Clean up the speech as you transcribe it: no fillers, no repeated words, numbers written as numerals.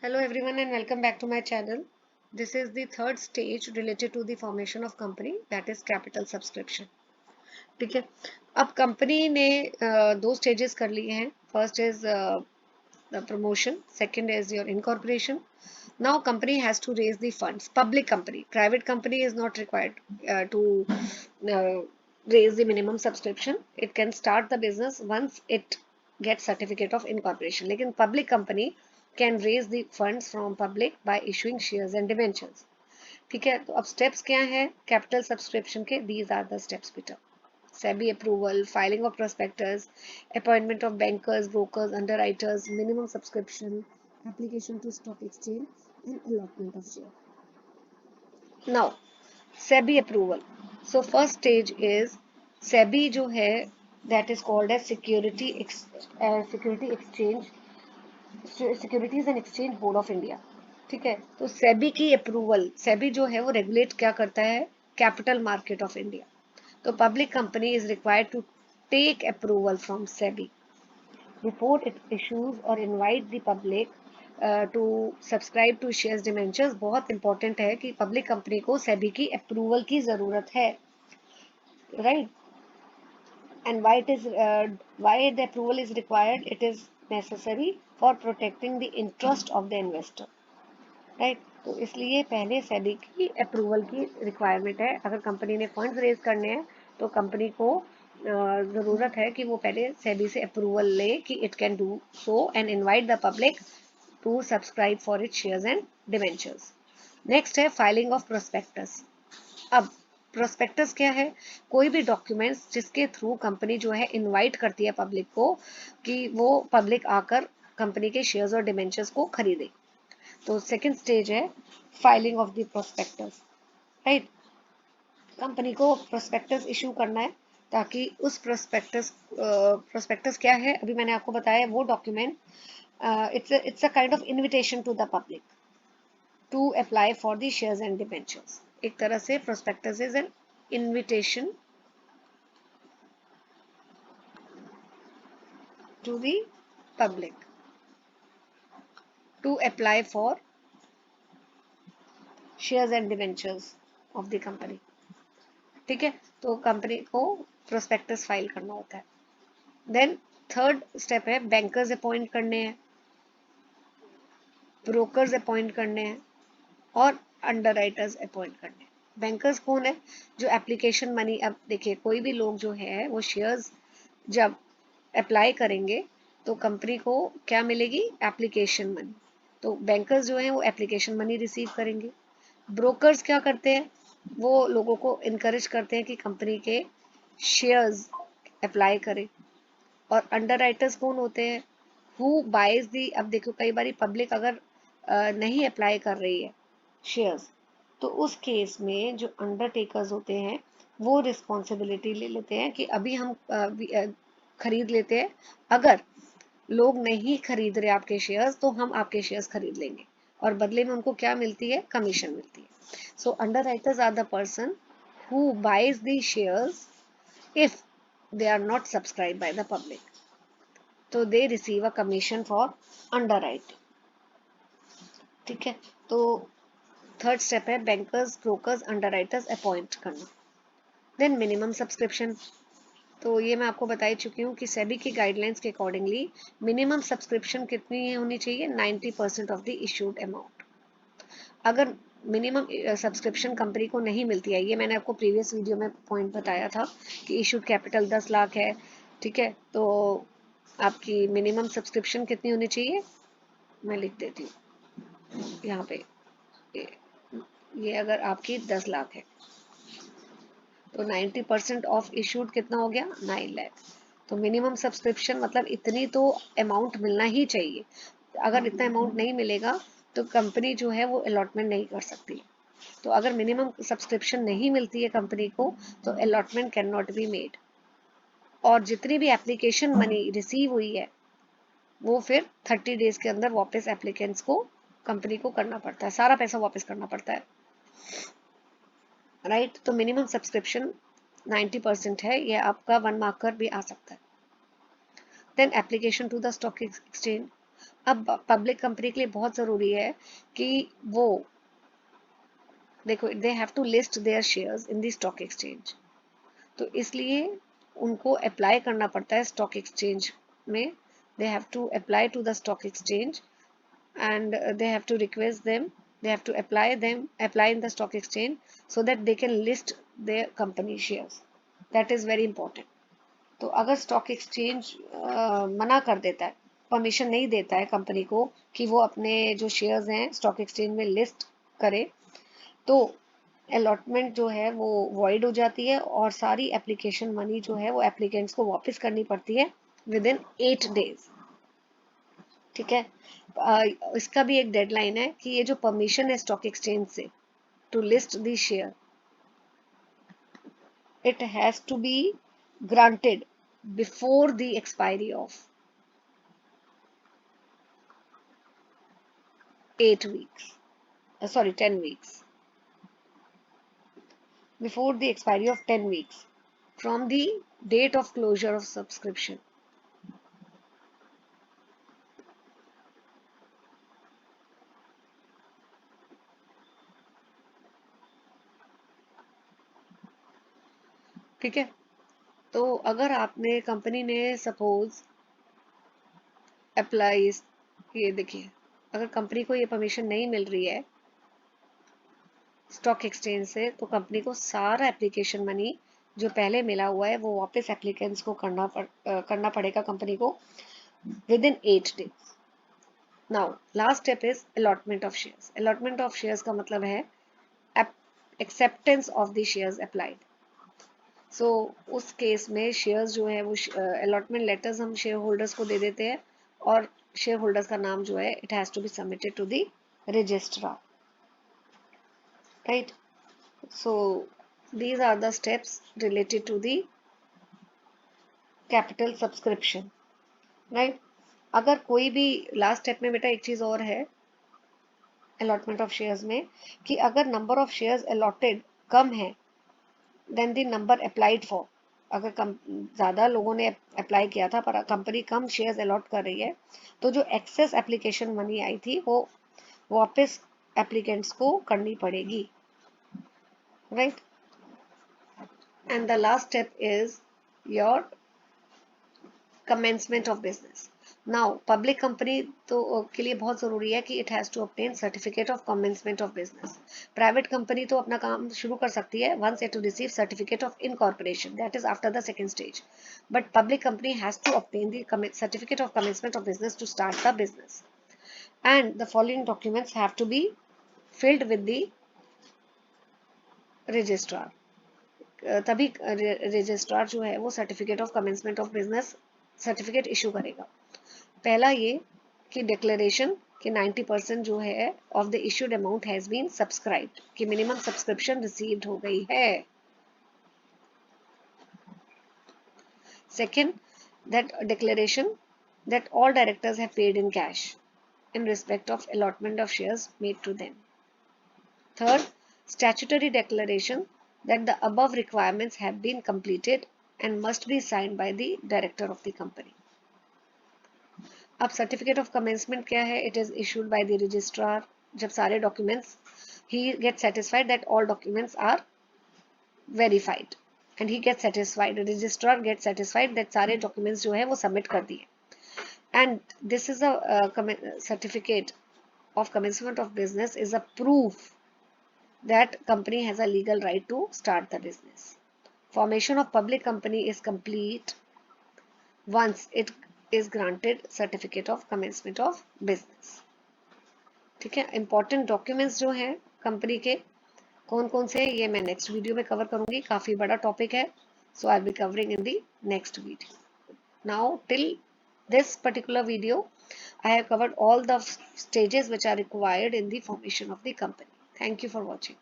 Hello everyone and welcome back to my channel. This is the third stage related to the formation of company, that is capital subscription. ठीक है, अब company ने दो stages कर लिए हैं. First is the promotion, second is your incorporation. Now company has to raise the funds. Public company, private company is not required to uh, raise the minimum subscription. It can start the business once it gets certificate of incorporation. लेकिन public company can raise the funds from public by issuing shares and debentures. ठीक है, तो अब steps क्या है capital subscription के? These are the steps बेटा. SEBI approval, filing of prospectus, appointment of bankers, brokers, underwriters, minimum subscription, application to stock exchange, and allotment of share. Now, SEBI approval. So first stage is SEBI जो है, that is called as Securities and exchange board of India. ठीक है, तो सेबी की approval, SEBI जो है वो regulate क्या करता है? Capital market of India. तो public company is required to take approval from SEBI before it issues और invite the public to subscribe to shares debentures. बहुत इंपॉर्टेंट है कि पब्लिक कंपनी को सेबी की अप्रूवल की जरूरत है, right. And why the approval is required? It is necessary for protecting the interest of the investor, right. तो इसलिए पहले सेबी की अप्रूवल की रिक्वायरमेंट है. अगर कंपनी ने फंड्स रेज करने हैं तो कंपनी को ज़रूरत है कि वो पहले सेबी से अप्रूवल ले कि it can do so and invite the public to subscribe for it shares and debentures. Next है फाइलिंग ऑफ प्रोस्पेक्टस. अब प्रोस्पेक्टस क्या है? कोई भी डॉक्यूमेंट्स जिसके थ्रू कंपनी जो है इनवाइट करती है पब्लिक को कि वो पब्लिक आकर कंपनी के शेयर्स और डिवेंचर्स को खरीदे. तो सेकंड स्टेज है filing of the prospectus, right. Company को प्रोस्पेक्टस इशू करना है ताकि उस प्रोस्पेक्टस क्या है अभी मैंने आपको बताया. वो document it's a kind of invitation to the public to apply for the shares and debentures. एक तरह से prospectus is an invitation to the public to apply for shares and debentures of the company. ठीक है, तो company को prospectus file करना होता है. देन थर्ड स्टेप है बैंकर्स अपॉइंट करने हैं, ब्रोकर्स अपॉइंट करने हैं और अंडरराइटर्स अपॉइंट करने हैं. बैंकर्स कौन है? जो एप्लीकेशन मनी, अब देखिए कोई भी लोग जो है वो शेयर्स जब अप्लाई करेंगे तो कंपनी को क्या मिलेगी? Application money. तो बैंकर्स जो है वो एप्लीकेशन मनी रिसीव करेंगे. ब्रोकर्स क्या करते हैं? वो लोगों को इनकरेज करते हैं कि कंपनी के शेयर्स अप्लाई करें. और अंडरराइटर्स कौन होते हैं? हु बाइज दी. अब देखो कई बार पब्लिक अगर नहीं अप्लाई कर रही है शेयर्स, तो उस केस में जो अंडरटेकर्स होते हैं वो रिस्पॉन्सिबिलिटी ले लेते हैं कि अभी हम खरीद लेते हैं. अगर लोग नहीं खरीद रहे आपके शेयर्स तो हम आपके शेयर्स खरीद लेंगे और बदले में उनको क्या मिलती है? कमीशन मिलती है. So underwriters are the person who buys the shares if they are not subscribed by the public. तो they receive a commission for underwriting. ठीक है, तो थर्ड स्टेप है बैंकर्स, ब्रोकर्स, अंडरराइटर्स अपॉइंट करना. Then minimum subscription. तो ये मैं आपको बता ही चुकी हूँ कि सेबी की गाइडलाइंस के अकॉर्डिंगली मिनिमम सब्सक्रिप्शन कितनी होनी चाहिए? 90% ऑफ द इशूड अमाउंट. अगर मिनिमम सब्सक्रिप्शन कंपनी को नहीं मिलती है, ये मैंने आपको प्रीवियस वीडियो में पॉइंट बताया था कि इशूड कैपिटल 10 लाख है. ठीक है, तो आपकी मिनिमम सब्सक्रिप्शन कितनी होनी चाहिए? मैं लिख देती हूँ यहाँ पे. ये अगर आपकी 10 लाख है तो 90% ऑफ इशूड कितना हो गया? 9 लाख. तो मिनिमम सब्सक्रिप्शन मतलब इतनी तो अमाउंट मिलना ही चाहिए. अगर इतना अमाउंट नहीं मिलेगा तो कंपनी जो है वो अलॉटमेंट नहीं कर सकती. तो अगर मिनिमम सब्सक्रिप्शन नहीं मिलती है कंपनी को तो allotment can not be made. और जितनी भी एप्लीकेशन मनी रिसीव हुई है वो फिर 30 डेज के अंदर वापस एप्लीकेंट्स को, कंपनी को करना पड़ता है, सारा पैसा वापस करना पड़ता है, राइट. तो मिनिमम सब्सक्रिप्शन 90% है, ये आपका 1 मार्कर भी आ सकता है. Then application to the stock exchange. अब पब्लिक कंपनी के लिए बहुत ज़रूरी है कि वो देखो, they have to list their shares in the stock exchange, तो इसलिए उनको अप्लाई करना पड़ता है स्टॉक एक्सचेंज में. They have to apply to the stock exchange and they have to request them, they have to apply in the stock exchange so that they can list their company shares. That is very important. तो अगर stock exchange मना कर देता है, permission नहीं देता है company को कि वो अपने जो शेयर्स हैं स्टॉक एक्सचेंज में लिस्ट करे, तो अलॉटमेंट जो है वो वॉइड हो जाती है और सारी एप्लीकेशन मनी जो है वो एप्लीकेंट्स को वापस करनी पड़ती है विद इन 8 days. ठीक है. इसका भी एक डेडलाइन है कि ये जो परमिशन है स्टॉक एक्सचेंज से to list the share, it has to be granted before the expiry of 8 weeks, sorry 10 weeks, before the expiry of 10 weeks from the date of closure of subscription. ठीक है. तो अगर आपने company ने suppose apply, ये देखिए, अगर company को ये परमिशन नहीं मिल रही है स्टॉक एक्सचेंज से, तो कंपनी को सारा एप्लीकेशन मनी जो पहले मिला हुआ है वो वापस एप्लीकेंट्स को करना पड़ेगा कंपनी को within 8 days. Now last step is allotment of shares. Allotment of shares का मतलब है acceptance of the shares applied. So उस केस में शेयर्स जो है वो अलॉटमेंट लेटर्स हम शेयर होल्डर्स को दे देते हैं और शेयर होल्डर्स का नाम जो है it has to be submitted to the registrar. Right. So these are the steps related to the capital subscription, right? अगर कोई भी लास्ट स्टेप में बेटा एक चीज और है अलॉटमेंट ऑफ शेयर्स में, कि अगर नंबर ऑफ शेयर्स अलॉटेड कम है then the number applied for, अगर ज्यादा लोगों ने अप्लाई किया था पर कंपनी कम शेयर्स अलॉट कर रही है, तो जो एक्सेस एप्लीकेशन मनी आई थी वो वापस एप्लीकेंट्स को करनी पड़ेगी. Right. And the last step is your commencement of business. Now public company तो के लिए बहुत जरूरी है कि it has to obtain certificate of commencement of business. Private company तो अपना काम शुरू कर सकती है once it receive certificate of incorporation, that is after the second stage. But public company has to obtain the certificate of commencement of business to start the business. And the following documents have to be filled with the registrar. तभी registrar जो है वो certificate of commencement of business certificate issue करेगा. पहला ये कि declaration कि 90% जो है of the issued amount has been subscribed, कि मिनिमम सब्सक्रिप्शन रिसीव्ड हो गई है. Second, that declaration that all directors have paid in cash in respect of allotment of shares made to them. Third, statutory declaration that the above requirements have been completed and must be signed by the director of the company. अब certificate of commencement क्या है? It is issued by the registrar. जब सारे documents he gets satisfied that all documents are verified and he gets satisfied, the registrar gets satisfied that सारे documents जो है वो submit कर दिए. And this is a certificate of commencement of business is a proof that company has a legal right to start the business. Formation of public company is complete once it is granted certificate of commencement of business. ठीक है. important documents जो हैं company के कौन कौन से, ये मैं नेक्स्ट वीडियो में कवर करूंगी. काफी बड़ा टॉपिक है, so I'll be covering in the next video. Now till this particular video I have covered all the stages which are required in the formation of the company. Thank you for watching.